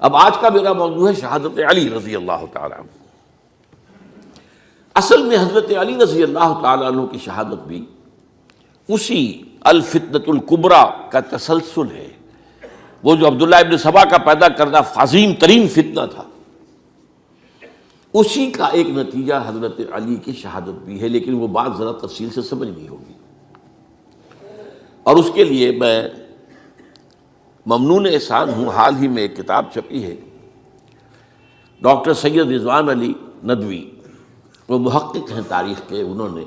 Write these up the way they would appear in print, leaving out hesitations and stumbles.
اب آج کا میرا موضوع ہے شہادت علی رضی اللہ تعالیٰ عنہ۔ اصل میں حضرت علی رضی اللہ تعالیٰ عنہ کی شہادت بھی اسی الفتنۃ الکبریٰ کا تسلسل ہے، وہ جو عبداللہ ابن سبا کا پیدا کردہ عظیم ترین فتنہ تھا، اسی کا ایک نتیجہ حضرت علی کی شہادت بھی ہے، لیکن وہ بات ذرا تفصیل سے سمجھنی ہوگی، اور اس کے لیے میں ممنون احسان ہوں۔ حال ہی میں ایک کتاب چھپی ہے، ڈاکٹر سید رضوان علی ندوی، وہ محقق ہیں تاریخ کے، انہوں نے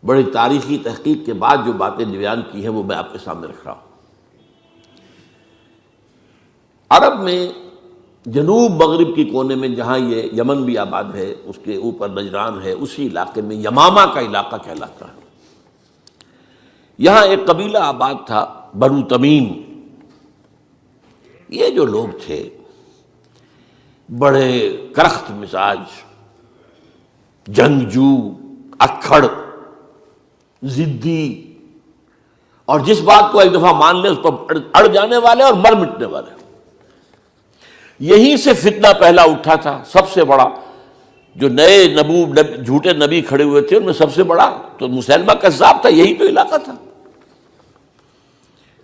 بڑی تاریخی تحقیق کے بعد جو باتیں بیان کی ہیں وہ میں آپ کے سامنے رکھ رہا ہوں۔ عرب میں جنوب مغرب کی کونے میں، جہاں یہ یمن بھی آباد ہے، اس کے اوپر نجران ہے، اسی علاقے میں یمامہ کا علاقہ کہلاتا ہے۔ یہاں ایک قبیلہ آباد تھا، بنو تمیم۔ یہ جو لوگ تھے بڑے کرخت مزاج، جنگجو، اکھڑ، ضدی، اور جس بات کو ایک دفعہ مان لے اس پر اڑ جانے والے اور مر مٹنے والے۔ یہیں سے فتنہ پہلا اٹھا تھا، سب سے بڑا جو نئے جھوٹے نبی کھڑے ہوئے تھے ان میں سب سے بڑا تو مسیلمہ کذاب تھا، یہی تو علاقہ تھا،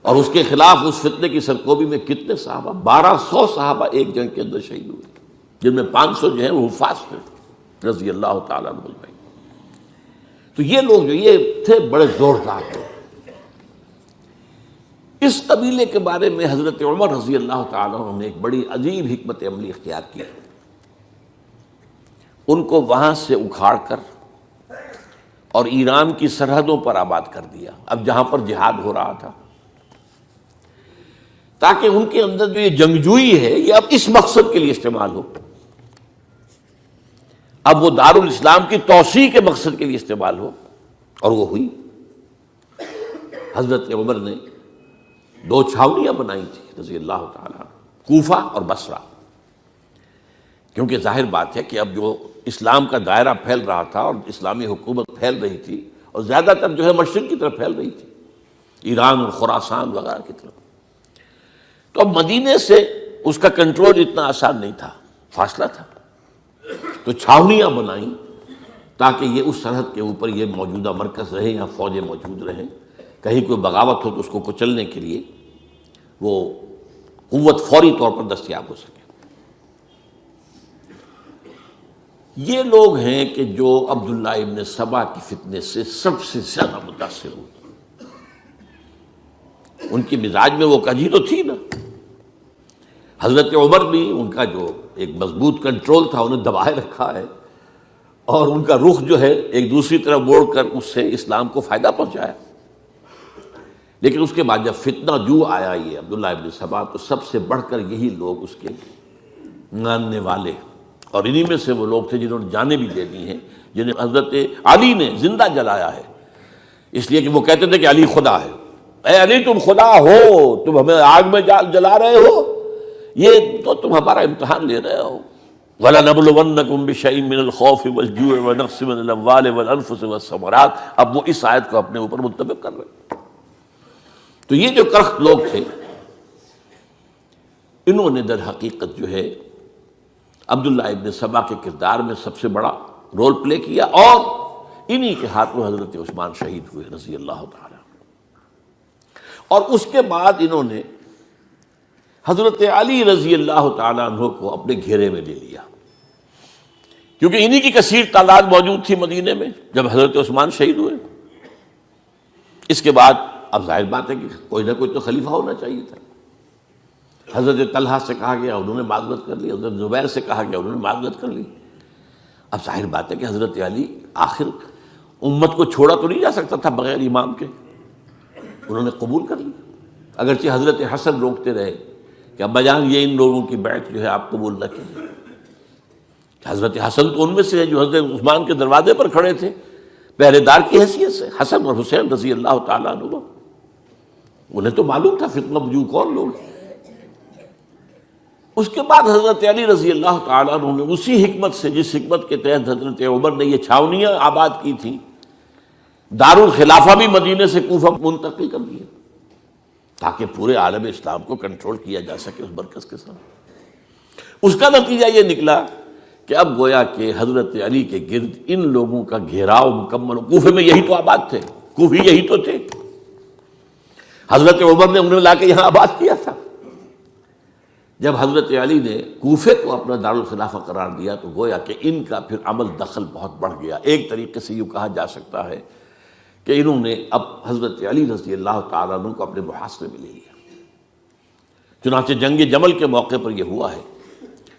اور اس کے خلاف اس فتنے کی سرکوبی میں کتنے صحابہ، 1200 صحابہ ایک جنگ کے اندر شہید ہوئے، جن میں 500 جو ہیں وہ حفاظ تھے رضی اللہ تعالیٰ عنہ اجمعین۔ تو یہ لوگ جو یہ تھے بڑے زوردار لوگ۔ اس قبیلے کے بارے میں حضرت عمر رضی اللہ تعالیٰ عنہ نے ایک بڑی عجیب حکمت عملی اختیار کی، ان کو وہاں سے اکھاڑ کر اور ایران کی سرحدوں پر آباد کر دیا، اب جہاں پر جہاد ہو رہا تھا، تاکہ ان کے اندر جو یہ جنگجوئی ہے یہ اب اس مقصد کے لیے استعمال ہو، اب وہ دارالاسلام کی توسیع کے مقصد کے لیے استعمال ہو، اور وہ ہوئی۔ حضرت عمر نے 2 چھاونیاں بنائی تھی رضی اللہ تعالیٰ عنہ، کوفہ اور بصرہ، کیونکہ ظاہر بات ہے کہ اب جو اسلام کا دائرہ پھیل رہا تھا اور اسلامی حکومت پھیل رہی تھی، اور زیادہ تر جو ہے مشرق کی طرف پھیل رہی تھی، ایران اور خراسان وغیرہ کی طرف، تو اب مدینے سے اس کا کنٹرول اتنا آسان نہیں تھا، فاصلہ تھا، تو چھاونیاں بنائیں تاکہ یہ اس سرحد کے اوپر یہ موجودہ مرکز رہے، یہاں فوجیں موجود رہیں، کہیں کوئی بغاوت ہو تو اس کو کچلنے کے لیے وہ قوت فوری طور پر دستیاب ہو سکے۔ یہ لوگ ہیں کہ جو عبداللہ ابن سبا کی فتنے سے سب سے زیادہ متاثر ہوئے۔ ان کی مزاج میں وہ کجی تو تھی نا، حضرت عمر بھی ان کا جو ایک مضبوط کنٹرول تھا انہیں دبائے رکھا ہے، اور ان کا رخ جو ہے ایک دوسری طرف موڑ کر اس سے اسلام کو فائدہ پہنچایا۔ لیکن اس کے بعد جب فتنہ جو آیا یہ عبداللہ ابن سبا، تو سب سے بڑھ کر یہی لوگ اس کے ماننے والے، اور انہی میں سے وہ لوگ تھے جنہوں نے جانیں بھی دے دی ہیں، جنہیں حضرت علی نے زندہ جلایا ہے، اس لیے کہ وہ کہتے تھے کہ علی خدا ہے۔ اے علی تم خدا ہو، تم ہمیں آگ میں جلا رہے ہو، یہ تو تم ہمارا امتحان لے رہے ہو۔ وَلَنَبْلُوَنَّكُمْ بِشَيْءٍ مِّنَ الْخَوْفِ وَالْجُوعِ وَنَقْصٍ مِّنَ الْأَمْوَالِ وَالْأَنفُسِ وَالثَّمَرَاتِ۔ اب وہ اس آیت کو اپنے اوپر منطبق کر رہے ہیں۔ تو یہ جو کرخت لوگ تھے، انہوں نے در حقیقت جو ہے عبداللہ ابن سبا کے کردار میں سب سے بڑا رول پلے کیا، اور انہی کے ہاتھوں حضرت عثمان شہید ہوئے رضی اللہ تعالیٰ۔ اور اس کے بعد انہوں نے حضرت علی رضی اللہ تعالیٰ عنہ کو اپنے گھیرے میں لے لیا، کیونکہ انہی کی کثیر تعداد موجود تھی مدینے میں جب حضرت عثمان شہید ہوئے۔ اس کے بعد اب ظاہر بات ہے کہ کوئی نہ کوئی تو خلیفہ ہونا چاہیے تھا۔ حضرت طلحہ سے کہا گیا، انہوں نے معذرت کر لی، حضرت زبیر سے کہا گیا، انہوں نے معذرت کر لی۔ اب ظاہر بات ہے کہ حضرت علی آخر امت کو چھوڑا تو نہیں جا سکتا تھا بغیر امام کے، انہوں نے قبول کر لی، اگرچہ حضرت حسن روکتے رہے کہ ابا جان یہ ان لوگوں کی بیعت جو ہے آپ قبول نہ کیجیے۔ حضرت حسن تو ان میں سے ہیں جو حضرت عثمان کے دروازے پر کھڑے تھے پہرے دار کی حیثیت سے، حسن اور حسین رضی اللہ تعالیٰ عنہ، انہیں تو معلوم تھا فتنہ جو کون لوگ ہیں۔ اس کے بعد حضرت علی رضی اللہ تعالیٰ عنہ نے اسی حکمت سے، جس حکمت کے تحت حضرت عمر نے یہ چھاونیاں آباد کی تھیں، دارالخلافہ بھی مدینے سے کوفہ منتقل کر دیا، تاکہ پورے عالم اسلام کو کنٹرول کیا جا سکے اس مرکز کے ساتھ۔ اس کا نتیجہ یہ نکلا کہ اب گویا کہ حضرت علی کے گرد ان لوگوں کا گھیراؤ مکمل، کوفے میں یہی تو آباد تھے، کوفی یہی تو تھے، حضرت عمر نے انہیں لا کے یہاں آباد کیا تھا۔ جب حضرت علی نے کوفے کو اپنا دارالخلافہ قرار دیا تو گویا کہ ان کا پھر عمل دخل بہت بڑھ گیا۔ ایک طریقے سے یوں کہا جا سکتا ہے کہ انہوں نے اب حضرت علی رضی اللہ تعالیٰ عنہ کو اپنے محاصرے میں لے لیا۔ چنانچہ جنگ جمل کے موقع پر یہ ہوا ہے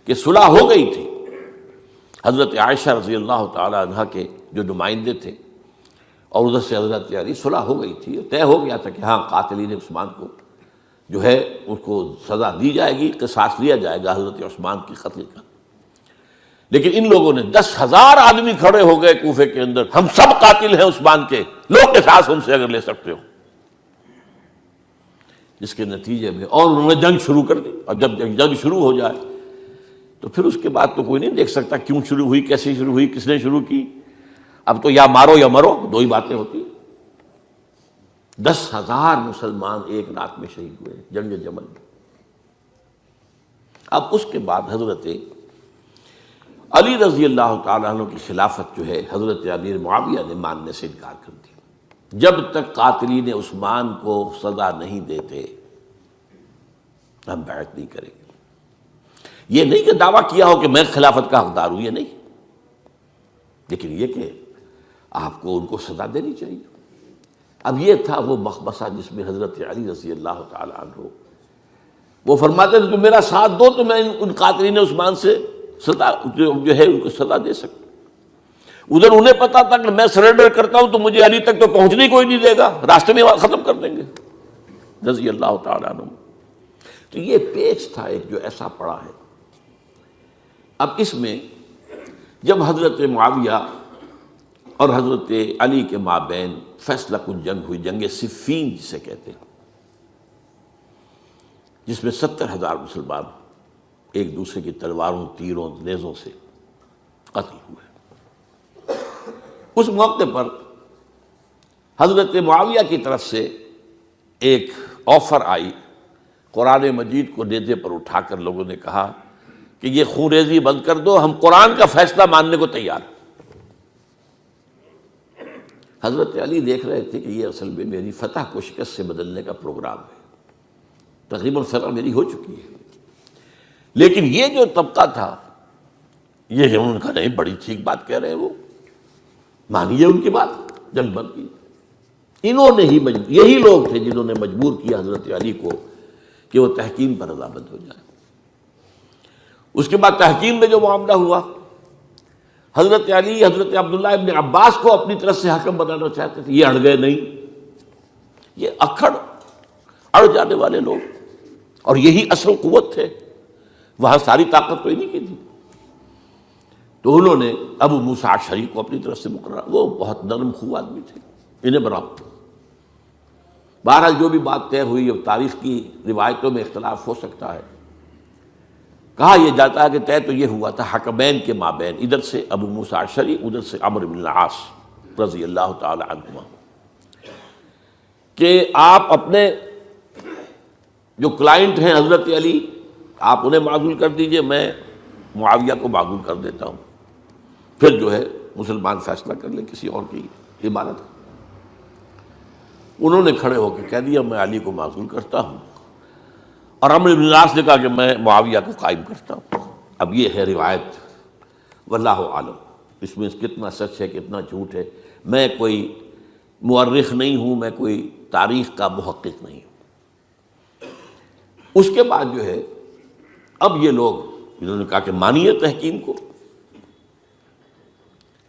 کہ صلح ہو گئی تھی، حضرت عائشہ رضی اللہ تعالیٰ عنہ کے جو نمائندے تھے اور ادھر سے حضرت علی، صلح ہو گئی تھی، طے ہو گیا تھا کہ ہاں قاتلین عثمان کو جو ہے اس کو سزا دی جائے گی، قصاص لیا جائے گا حضرت عثمان کی قتل کا۔ لیکن ان لوگوں نے 10,000 آدمی کھڑے ہو گئے کوفے کے اندر، ہم سب قاتل ہیں عثمان کے، لوگ قصاص ہم سے اگر لے سکتے ہو، جس کے نتیجے میں اور انہوں نے جنگ شروع کر دی۔ اور جب جنگ شروع ہو جائے تو پھر اس کے بعد تو کوئی نہیں دیکھ سکتا کیوں شروع ہوئی، کیسے شروع ہوئی، کس نے شروع کی۔ اب تو یا مارو یا مرو، دو ہی باتیں ہوتی۔ 10,000 مسلمان ایک رات میں شہید ہوئے جنگ جمل میں۔ اب اس کے بعد حضرت علی رضی اللہ تعالیٰ عنہ کی خلافت جو ہے حضرت امیر معاویہ نے ماننے سے انکار کر دیا۔ جب تک قاتلین عثمان کو سزا نہیں دیتے ہم بیعت نہیں کریں گے۔ یہ نہیں کہ دعویٰ کیا ہو کہ میں خلافت کا حقدار ہوں، یہ نہیں، لیکن یہ کہ آپ کو ان کو سزا دینی چاہیے۔ اب یہ تھا وہ مخمصہ جس میں حضرت علی رضی اللہ تعالیٰ عنہ وہ فرماتے تھے تو میرا ساتھ دو تو میں ان قاتلین عثمان سے سزا جو ہے ان کو سزا دے سکتا۔ ادھر انہیں پتا تھا کہ میں سرنڈر کرتا ہوں تو مجھے علی تک تو پہنچنے کوئی نہیں دے گا، راستے میں ختم کر دیں گے رضی اللہ تعالیٰ عنہ۔ تو یہ پیچ تھا ایک جو ایسا پڑا ہے۔ اب اس میں جب حضرت معاویہ اور حضرت علی کے مابین فیصلہ کن جنگ ہوئی، جنگ صفین جسے کہتے ہیں، جس میں 70,000 مسلمان ایک دوسرے کی تلواروں، تیروں، نیزوں سے قتل ہوئے۔ اس موقع پر حضرت معاویہ کی طرف سے ایک آفر آئی، قرآن مجید کو نیزے پر اٹھا کر لوگوں نے کہا کہ یہ خون ریزی بند کر دو، ہم قرآن کا فیصلہ ماننے کو تیار ہیں۔ حضرت علی دیکھ رہے تھے کہ یہ اصل میں میری فتح کو شکست سے بدلنے کا پروگرام ہے، تقریباً فتح میری ہو چکی ہے، لیکن یہ جو طبقہ تھا یہ انہوں نے کہا نہیں بڑی ٹھیک بات کہہ رہے ہیں، وہ مانیے ان کی بات، جنگ بند کی۔ انہوں نے ہی یہی لوگ تھے جنہوں نے مجبور کیا حضرت علی کو کہ وہ تحکیم پر رضامند ہو جائے۔ اس کے بعد تحکیم میں جو معاملہ ہوا، حضرت علی حضرت عبداللہ ابن عباس کو اپنی طرف سے حکم بنانا چاہتے تھے، یہ اڑ گئے نہیں۔ یہ اڑ جانے والے لوگ، اور یہی اصل قوت تھے، وہاں ساری طاقت تو انہیں کی تھی۔ تو انہوں نے ابو موسیٰ اشعری کو اپنی طرف سے مقرر، وہ بہت نرم خو آدمی تھے، انہیں بناؤ۔ بہرحال جو بھی بات طے ہوئی، اب تاریخ کی روایتوں میں اختلاف ہو سکتا ہے، کہا یہ جاتا ہے کہ طے تو یہ ہوا تھا حکمین کے مابین، ادھر سے ابو موسیٰ اشعری، ادھر سے عمرو بن العاص رضی اللہ تعالی عنہما، کہ آپ اپنے جو کلائنٹ ہیں حضرت علی آپ انہیں معزول کر دیجئے، میں معاویہ کو معزول کر دیتا ہوں، پھر جو ہے مسلمان فیصلہ کر لیں کسی اور کی عبادت۔ انہوں نے کھڑے ہو کے کہہ دیا میں علی کو معزول کرتا ہوں، اور عمرو بن العاص نے کہا کہ میں معاویہ کو قائم کرتا ہوں۔ اب یہ ہے روایت، واللہ عالم، اس میں کتنا سچ ہے کتنا جھوٹ ہے، میں کوئی مورخ نہیں ہوں، میں کوئی تاریخ کا محقق نہیں ہوں۔ اس کے بعد جو ہے اب یہ لوگ انہوں نے کہا کہ مانیے تحکیم کو،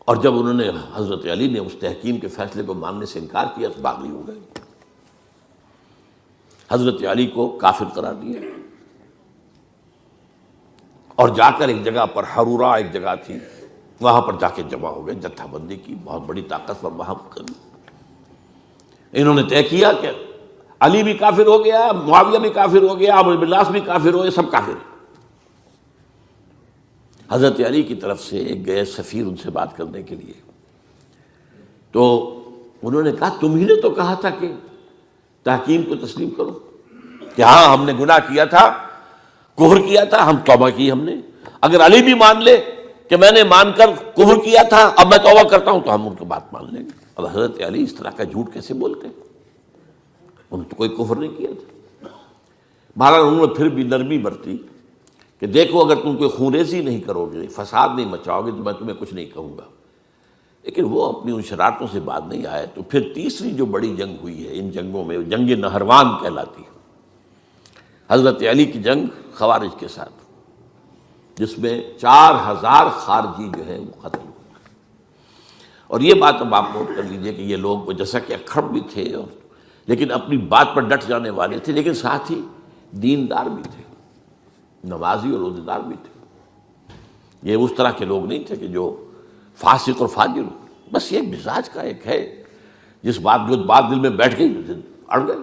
اور جب انہوں نے حضرت علی نے اس تحکیم کے فیصلے کو ماننے سے انکار کیا تو باغی ہو گئے، حضرت علی کو کافر قرار دیا، اور جا کر ایک جگہ پر حرورہ ایک جگہ تھی وہاں پر جا کے جمع ہو گئے، جتھا بندی کی، بہت بڑی طاقت پر وہاں کری۔ انہوں نے طے کیا کہ علی بھی کافر ہو گیا، معاویہ بھی کافر ہو گیا، عمرو بن العاص بھی کافر ہو گئے، سب کافر ہیں۔ حضرت علی کی طرف سے ایک گئے سفیر ان سے بات کرنے کے لیے، تو انہوں نے کہا تم ہی نے تو کہا تھا کہ تحکیم کو تسلیم کرو، کہ ہاں ہم نے گناہ کیا تھا، کفر کیا تھا، ہم توبہ کی ہم نے۔ اگر علی بھی مان لے کہ میں نے مان کر کفر کیا تھا، اب میں توبہ کرتا ہوں، تو ہم ان کی بات مان لیں گے۔ اب حضرت علی اس طرح کا جھوٹ کیسے بولتے؟ انہوں نے تو کوئی کفر نہیں کیا تھا۔ بہرحال انہوں نے پھر بھی نرمی برتی کہ دیکھو اگر تم کوئی خونریزی نہیں کرو گے، فساد نہیں مچاؤ گے، تو میں تمہیں کچھ نہیں کہوں گا۔ لیکن وہ اپنی ان شرارتوں سے بعد نہیں آئے۔ تو پھر تیسری جو بڑی جنگ ہوئی ہے ان جنگوں میں، جنگ نہروان کہلاتی ہے، حضرت علی کی جنگ خوارج کے ساتھ، جس میں 4000 خارجی جو ہے وہ قتل ہوئے۔ اور یہ بات اب آپ نوٹ کر لیجئے کہ یہ لوگ جیسا کہ اکھڑ بھی تھے لیکن اپنی بات پر ڈٹ جانے والے تھے، لیکن ساتھ ہی دیندار بھی تھے، نمازی اور روزہ دار بھی تھے۔ یہ اس طرح کے لوگ نہیں تھے کہ جو فاسق اور فاجر ہو، بس یہ مزاج کا ایک ہے، جو بات دل میں بیٹھ گئی اڑ گئے۔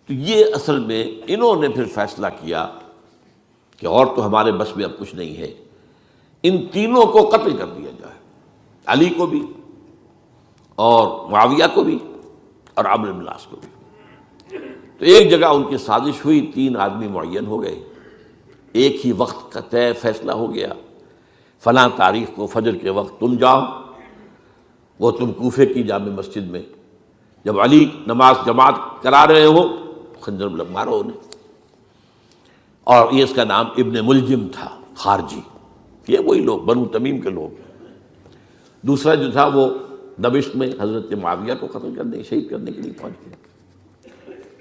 تو یہ اصل میں انہوں نے پھر فیصلہ کیا کہ اور تو ہمارے بس میں اب کچھ نہیں ہے، ان تینوں کو قتل کر دیا جائے، علی کو بھی اور معاویہ کو بھی اور عمرو بن العاص کو بھی۔ تو ایک جگہ ان کی سازش ہوئی، 3 آدمی معین ہو گئے، ایک ہی وقت کا طے فیصلہ ہو گیا، فلاں تاریخ کو فجر کے وقت تم جاؤ، وہ تم کوفے کی جامع مسجد میں، جب علی نماز جماعت کرا رہے ہو خنجر مارو انہیں۔ اور یہ اس کا نام ابن ملجم تھا، خارجی، یہ وہی لوگ بنو تمیم کے لوگ۔ دوسرا جو تھا وہ دمشق میں حضرت معاویہ کو قتل کرنے، شہید کرنے کے لیے پہنچ گیا۔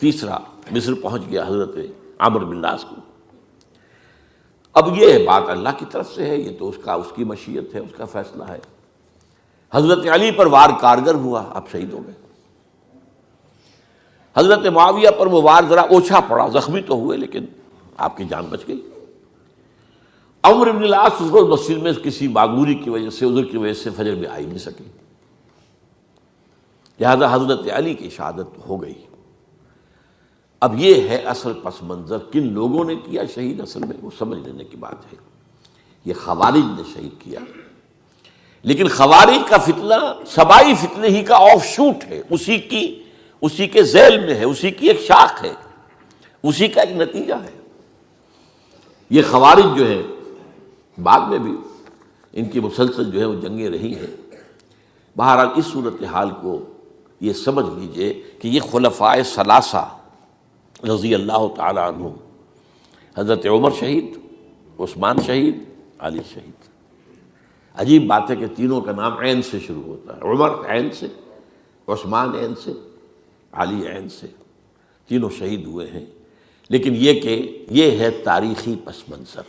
تیسرا مصر پہنچ گیا حضرت عمرو بن العاص کو۔ اب یہ بات اللہ کی طرف سے ہے، یہ تو اس کی مشیت ہے، اس کا فیصلہ ہے۔ حضرت علی پر وار کارگر ہوا، اب شہید ہو گئے۔ حضرت معاویہ پر وہ وار ذرا اوچھا پڑا، زخمی تو ہوئے لیکن آپ کی جان بچ گئی۔ عمرو بن العاص اس روز مسجد میں کسی معذوری کی وجہ سے، عذر کی وجہ سے فجر میں آئی نہیں سکے، لہذا حضرت علی کی شہادت ہو گئی۔ اب یہ ہے اصل پس منظر، کن لوگوں نے کیا شہید، اصل میں وہ سمجھ لینے کی بات ہے۔ یہ خوارج نے شہید کیا، لیکن خوارج کا فتنہ سبائی فتنے ہی کا آف شوٹ ہے، اسی کے ذیل میں ہے، اسی کی ایک شاخ ہے، اسی کا ایک نتیجہ ہے۔ یہ خوارج جو ہے بعد میں بھی ان کی مسلسل جو ہے وہ جنگیں رہی ہیں۔ بہرحال اس صورتحال کو یہ سمجھ لیجئے کہ یہ خلفائے ثلاثہ رضی اللہ تعالی عنہ، حضرت عمر شہید، عثمان شہید، علی شہید۔ عجیب بات ہے کہ تینوں کا نام عین سے شروع ہوتا ہے، عمر عین سے، عثمان عین سے، علی عین سے، تینوں شہید ہوئے ہیں۔ لیکن یہ کہ یہ ہے تاریخی پس منظر۔